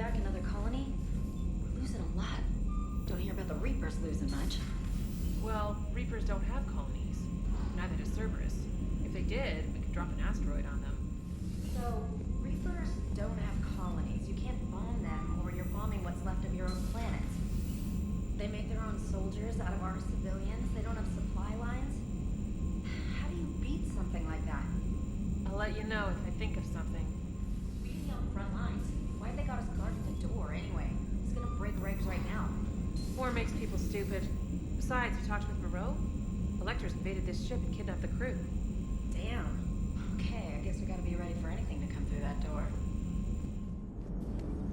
back another colony? We're losing a lot. Don't hear about the Reapers losing much. Well, Reapers don't have colonies. Neither does Cerberus. If they did, we could drop an asteroid on them. So, Reapers don't have colonies. You can't bomb them, or you're bombing what's left of your own planet. They make their own soldiers out of our civilians. They don't have supply lines. How do you beat something like that? I'll let you know if I think of something. We can be on the front lines. Why have they got us guarding the door anyway? It's gonna break regs right now. War makes people stupid. Besides, you talked with Moreau? Electors invaded this ship and kidnapped the crew. Damn. Okay, I guess we gotta be ready for anything to come through that door.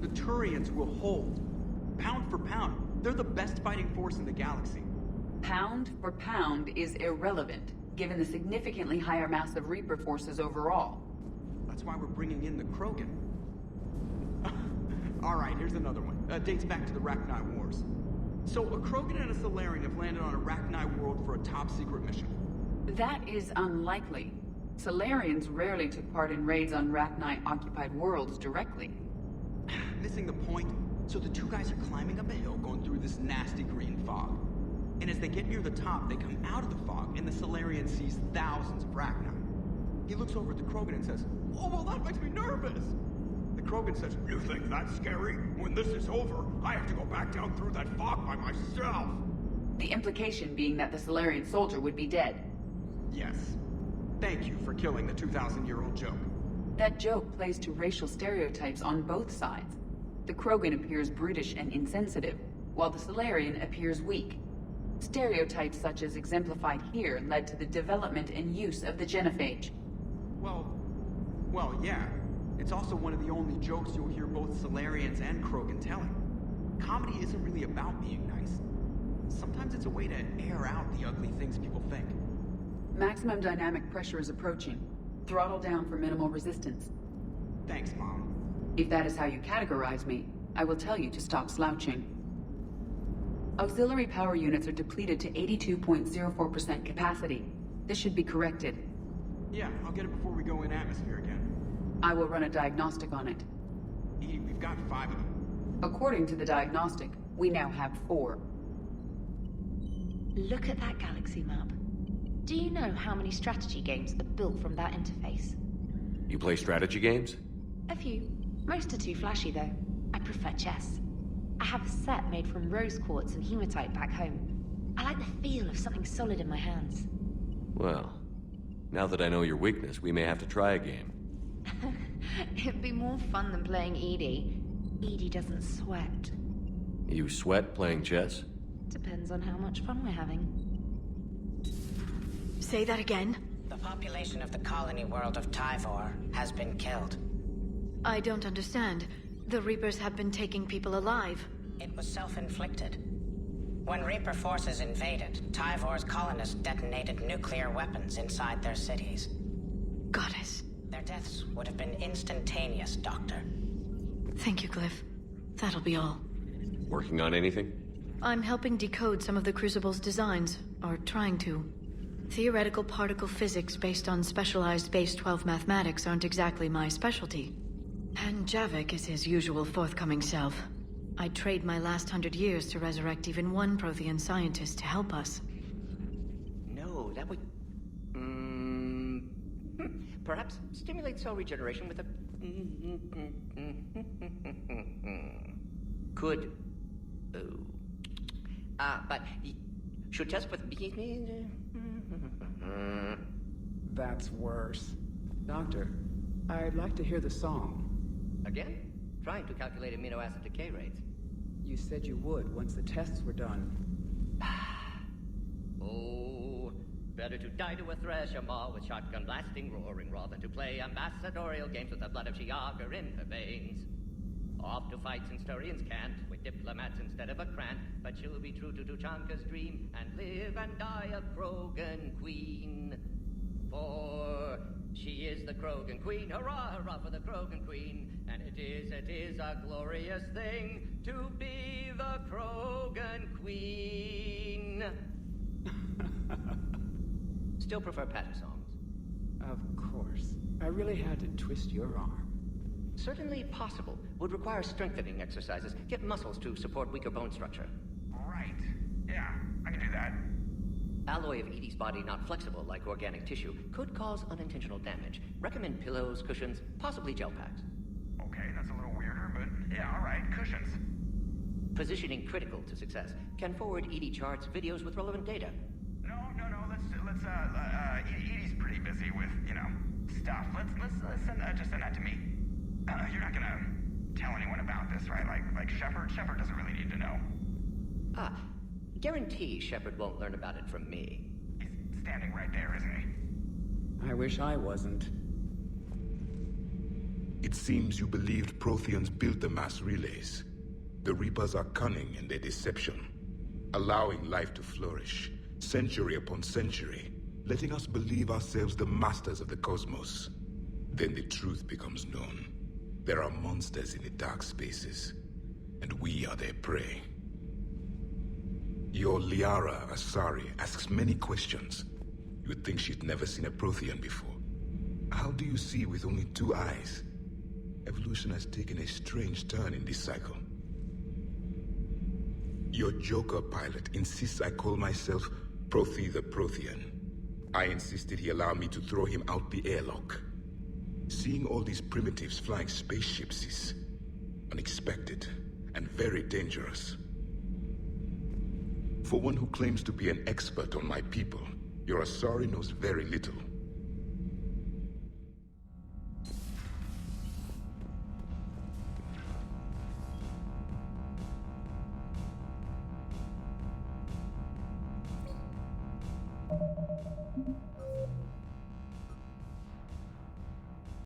The Turians will hold. Pound for pound, they're the best fighting force in the galaxy. Pound for pound is irrelevant, given the significantly higher mass of Reaper forces overall. That's why we're bringing in the Krogan. Alright, here's another one. Dates back to the Rachni Wars. So, a Krogan and a Solarian have landed on a Rachni world for a top-secret mission. That is unlikely. Solarians rarely took part in raids on Rachni-occupied worlds directly. Missing the point? So the two guys are climbing up a hill going through this nasty green fog. And as they get near the top, they come out of the fog, and the Solarian sees thousands of Rachni. He looks over at the Krogan and says, "Oh, well, that makes me nervous!" The Krogan says, "You think that's scary? When this is over, I have to go back down through that fog by myself!" The implication being that the Solarian soldier would be dead. Yes. Thank you for killing the 2,000-year-old joke. That joke plays to racial stereotypes on both sides. The Krogan appears brutish and insensitive, while the Solarian appears weak. Stereotypes such as exemplified here led to the development and use of the genophage. Well, yeah. It's also one of the only jokes you'll hear both Solarians and Krogan telling. Comedy isn't really about being nice. Sometimes it's a way to air out the ugly things people think. Maximum dynamic pressure is approaching. Throttle down for minimal resistance. Thanks, Mom. If that is how you categorize me, I will tell you to stop slouching. Auxiliary power units are depleted to 82.04% capacity. This should be corrected. Yeah, I'll get it before we go in atmosphere again. I will run a diagnostic on it. Edie, we've got 5 of them. According to the diagnostic, we now have 4. Look at that galaxy map. Do you know how many strategy games are built from that interface? You play strategy games? A few. Most are too flashy, though. I prefer chess. I have a set made from rose quartz and hematite back home. I like the feel of something solid in my hands. Well, now that I know your weakness, we may have to try a game. It'd be more fun than playing Edie. Edie doesn't sweat. You sweat playing chess? Depends on how much fun we're having. Say that again? The population of the colony world of Tyvor has been killed. I don't understand. The Reapers have been taking people alive. It was self-inflicted. When Reaper forces invaded, Tyvor's colonists detonated nuclear weapons inside their cities. Goddess. Their deaths would have been instantaneous, Doctor. Thank you, Glyph. That'll be all. Working on anything? I'm helping decode some of the Crucible's designs, or trying to. Theoretical particle physics based on specialized base 12 mathematics aren't exactly my specialty. And Javik is his usual forthcoming self. I'd trade my last 100 years to resurrect even one Prothean scientist to help us. No, that would... Perhaps stimulate cell regeneration with a... Could... but... Should test with... That's worse. Doctor, I'd like to hear the song. Again? Trying to calculate amino acid decay rates. You said you would once the tests were done. Oh, better to die to a thresher maw with shotgun blasting, roaring raw than to play ambassadorial games with the blood of Shiagar in her veins. Off to fights and Sturians can't, with diplomats instead of a Krant, but she'll be true to Tuchanka's dream and live and die a Krogan queen. For she is the Krogan queen, hurrah, hurrah for the Krogan queen, and it is a glorious thing to be the Krogan queen. Still prefer patter songs. Of course. I really had to twist your arm. Certainly possible. Would require strengthening exercises. Get muscles to support weaker bone structure. Right. Yeah, I can do that. Alloy of Edie's body not flexible like organic tissue could cause unintentional damage. Recommend pillows, cushions, possibly gel packs. Okay, that's a little weirder, but yeah, alright, cushions. Positioning critical to success. Can forward Edie charts, videos with relevant data. No, Edie's pretty busy with, stuff. Let's just send that to me. You're not gonna tell anyone about this, right? Like Shepard? Shepard doesn't really need to know. Guarantee Shepard won't learn about it from me. He's standing right there, isn't he? I wish I wasn't. It seems you believed Protheans built the mass relays. The Reapers are cunning in their deception, allowing life to flourish, century upon century, letting us believe ourselves the masters of the cosmos. Then the truth becomes known. There are monsters in the dark spaces, and we are their prey. Your Liara Asari asks many questions. You would think she'd never seen a Prothean before. How do you see with only 2 eyes? Evolution has taken a strange turn in this cycle. Your Joker pilot insists I call myself Prothe the Prothean. I insisted he allow me to throw him out the airlock. Seeing all these primitives flying spaceships is unexpected and very dangerous. For one who claims to be an expert on my people, your Asari knows very little.